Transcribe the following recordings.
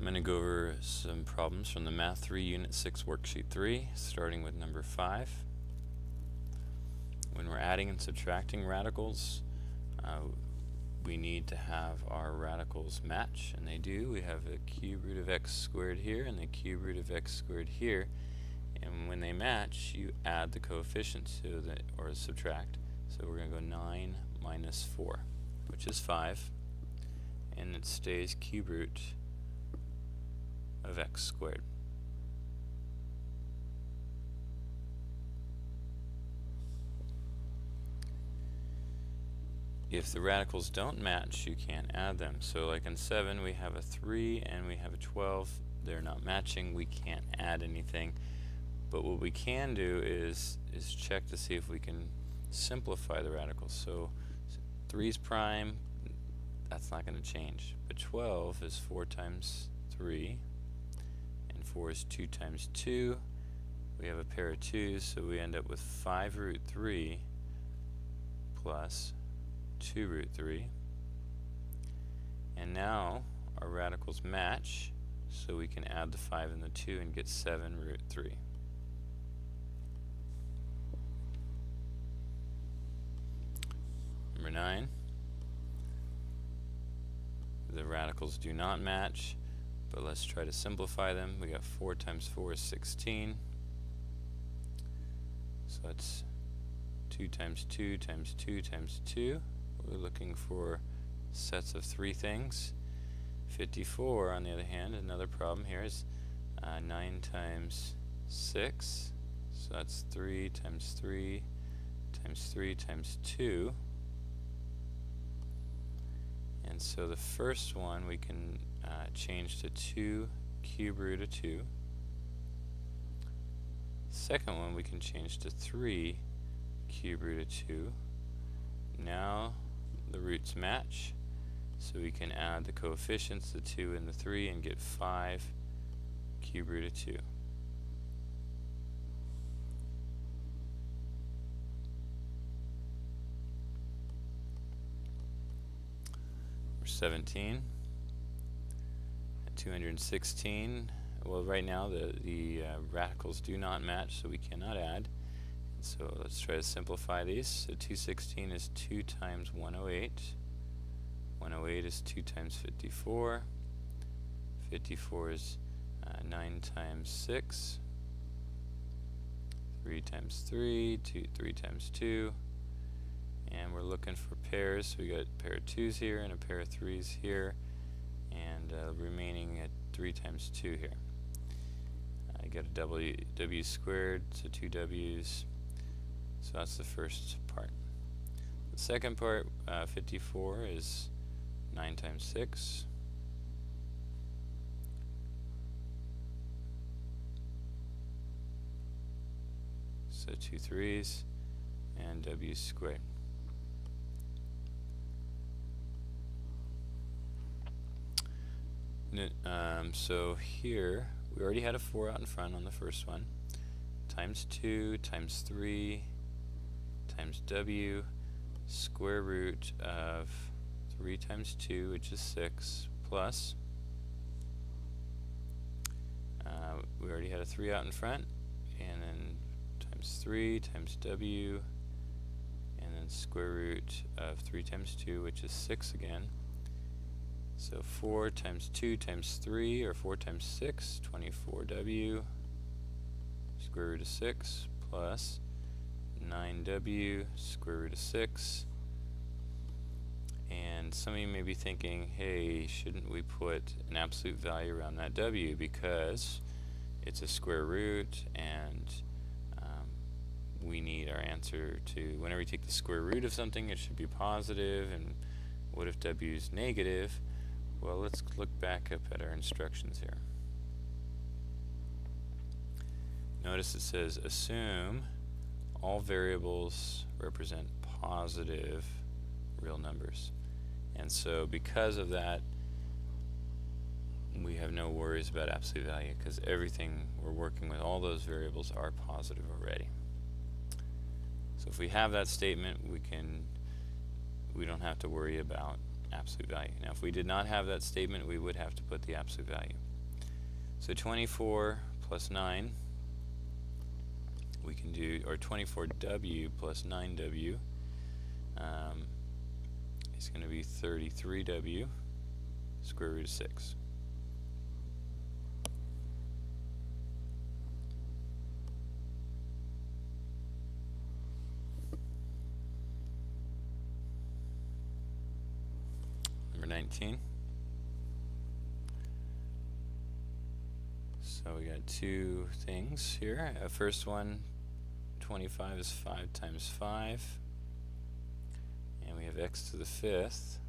I'm going to go over some problems from the Math 3 Unit 6 Worksheet 3, starting with number 5. When we're adding and subtracting radicals, we need to have our radicals match, and they do. We have a cube root of x squared here and the cube root of x squared here, and when they match, you add the coefficients, or subtract. So we're going to go 9 minus 4, which is 5, and it stays cube root of x squared. If the radicals don't match, you can't add them. So like in 7 we have a 3 and we have a 12. They're not matching, we can't add anything. But what we can do is check to see if we can simplify the radicals. So 3 is prime, that's not going to change. But 12 is 4 times 3, and 4 is 2 times 2. We have a pair of 2's, so we end up with 5 root 3 plus 2 root 3. And now our radicals match, so we can add the 5 and the 2 and get 7 root 3. Number 9. The radicals do not match, but let's try to simplify them. We got 4 times 4 is 16. So that's 2 times 2 times 2 times 2. We're looking for sets of 3 things. 54, on the other hand, another problem here is 9 times 6. So that's 3 times 3 times 3 times 2. And so the first one we can change to 2 cube root of 2. Second one we can change to 3 cube root of 2. Now the roots match, so we can add the coefficients, the 2 and the 3, and get 5 cube root of 2. Number 17. At 216. Well, right now the radicals do not match, so we cannot add. So let's try to simplify these. So 216 is 2 times 108. 108 is 2 times 54. 54 is 9 times 6. 3 times 3, 3 times 2. And we're looking for pairs. So we got a pair of 2's here and a pair of 3's here. And remaining at 3 times 2 here. I get a w squared, so 2 w's. So that's the first part. The second part, 54, is 9 times 6. So 2 3's and w squared. So here, we already had a 4 out in front on the first one. Times 2 times 3 times w, square root of 3 times 2, which is 6, plus, we already had a 3 out in front, and then times 3 times w, and then square root of 3 times 2, which is 6 again. So 4 times 2 times 3, or 4 times 6, 24w, square root of 6, plus 9w, square root of 6. And some of you may be thinking, hey, shouldn't we put an absolute value around that w, because it's a square root, and we need our answer to, whenever you take the square root of something, it should be positive, and what if w is negative? Well, let's look back up at our instructions here. Notice it says assume all variables represent positive real numbers. And so because of that, we have no worries about absolute value, because everything we're working with, all those variables are positive already. So if we have that statement, we don't have to worry about absolute value. Now if we did not have that statement, we would have to put the absolute value. So 24 plus 9, we can do, or 24w plus 9w is going to be 33w square root of 6. Number 19. So we got two things here. First one, 25 is 5 times 5. And we have x to the 5th.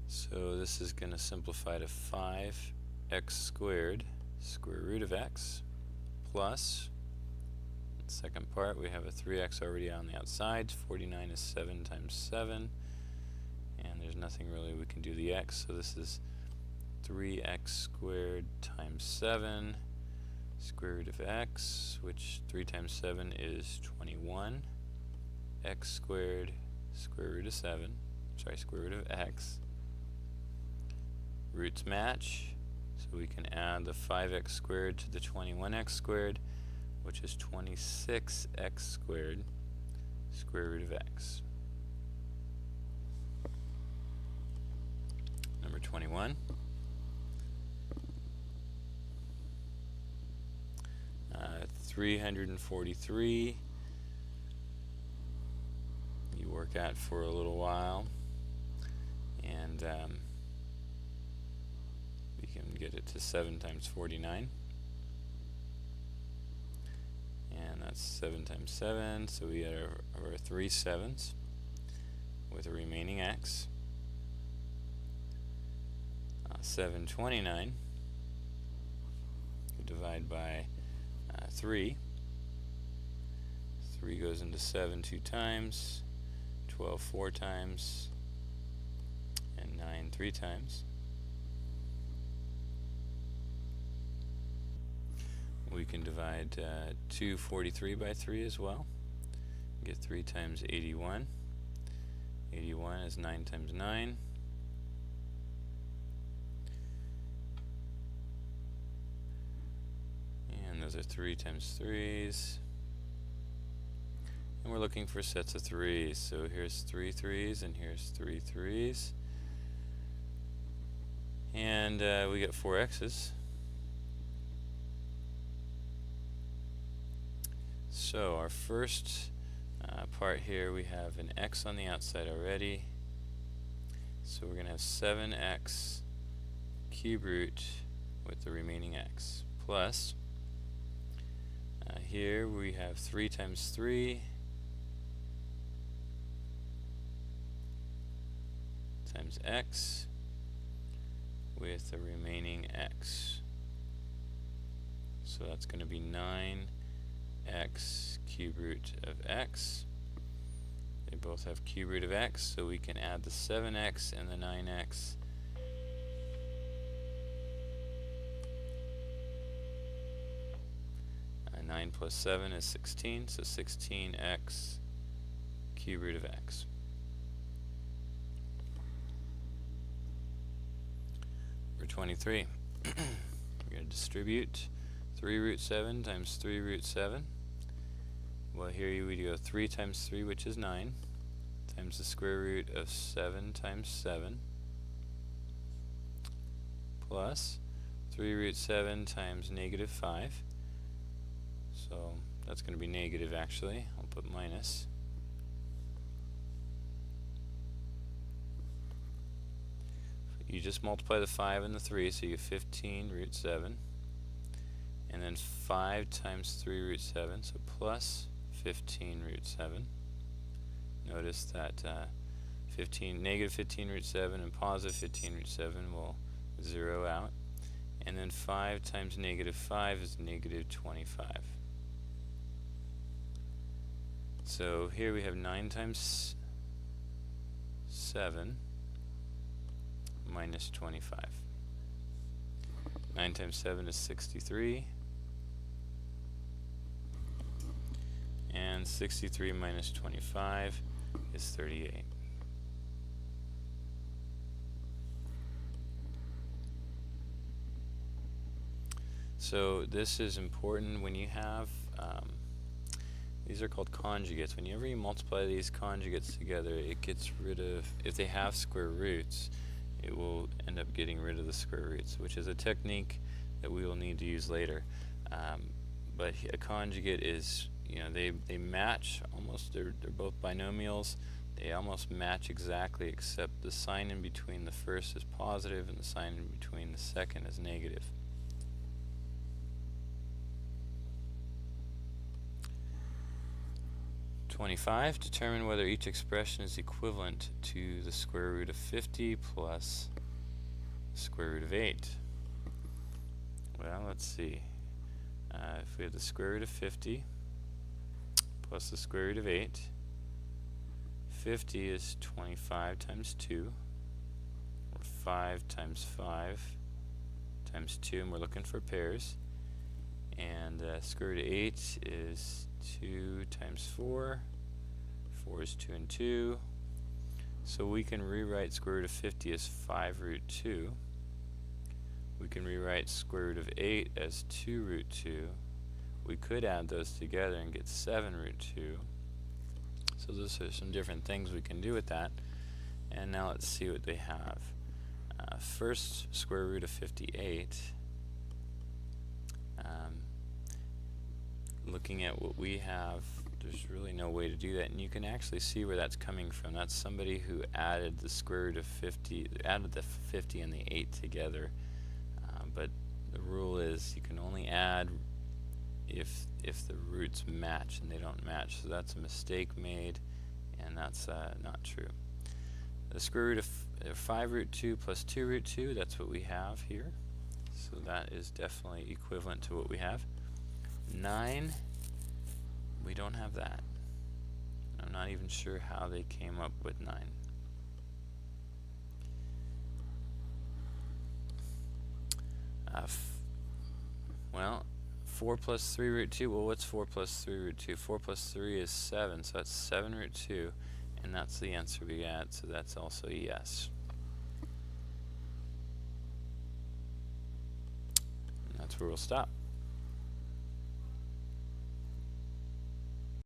So this is going to simplify to 5x squared square root of x plus, second part, we have a 3x already on the outside. 49 is 7 times 7. And there's nothing really we can do the x, so this is 3x squared times 7 square root of x, which 3 times 7 is 21. X squared square root of 7, sorry, square root of x. Roots match, so we can add the 5x squared to the 21x squared, which is 26x squared square root of x. Number 21. 343 you work at for a little while, and we can get it to 7 times 49, and that's 7 times 7, so we get our 3 7s with a remaining x. 729 we divide by 3. 3 goes into 7 2 times, 12 4 times, and 9 3 times. We can divide 243 by 3 as well. Get 3 times 81. 81 is 9 times 9. And those are 3 times 3's. And we're looking for sets of 3's. So here's 3 3's and here's 3 3's. And we get 4 x's. So our first part here, we have an x on the outside already. So we're going to have 7x cube root with the remaining x plus, here we have 3 times 3 times x with the remaining x. So that's going to be 9x cube root of x. They both have cube root of x, so we can add the 7x and the 9x. And 9 plus 7 is 16, so 16x cube root of x. For 23, we're going to distribute 3 root 7 times 3 root 7. Well, here we go 3 times 3, which is 9, times the square root of 7 times 7, plus 3 root 7 times negative 5. So that's going to be negative, actually. I'll put minus. You just multiply the 5 and the 3, so you get 15 root 7. And then 5 times 3 root 7, so plus 15 root 7. Notice that negative 15 root 7 and positive 15 root 7 will zero out. And then 5 times negative 5 is negative 25. So here we have 9 times 7 minus 25. 9 times 7 is 63. And 63 minus 25 is 38. So this is important when you have, these are called conjugates. Whenever you multiply these conjugates together, it gets rid of, if they have square roots, it will end up getting rid of the square roots, which is a technique that we will need to use later. But a conjugate is, they match almost, they're both binomials. They almost match exactly, except the sign in between the first is positive and the sign in between the second is negative. (25) Determine whether each expression is equivalent to the square root of 50 plus the square root of 8. Well, let's see. If we have the square root of 50 plus the square root of 8, 50 is 25 times 2, or 5 times 5 times 2, and we're looking for pairs. And square root of 8 is 2 times 4. 4 is 2 and 2. So we can rewrite square root of 50 as 5 root 2. We can rewrite square root of 8 as 2 root 2. We could add those together and get 7 root 2. So those are some different things we can do with that. And now let's see what they have. First, square root of 58. Looking at what we have, there's really no way to do that, and you can actually see where that's coming from. That's somebody who added the square root of 50, added the 50 and the 8 together. But the rule is you can only add if the roots match, and they don't match. So that's a mistake made, and that's not true. The square root of 5 root 2 plus 2 root 2, that's what we have here. So that is definitely equivalent to what we have. 9, we don't have that. I'm not even sure how they came up with 9. Well, 4 plus 3 root 2, well, what's 4 plus 3 root 2? 4 plus 3 is 7, so that's 7 root 2, and that's the answer we got, so that's also a yes. And that's where we'll stop.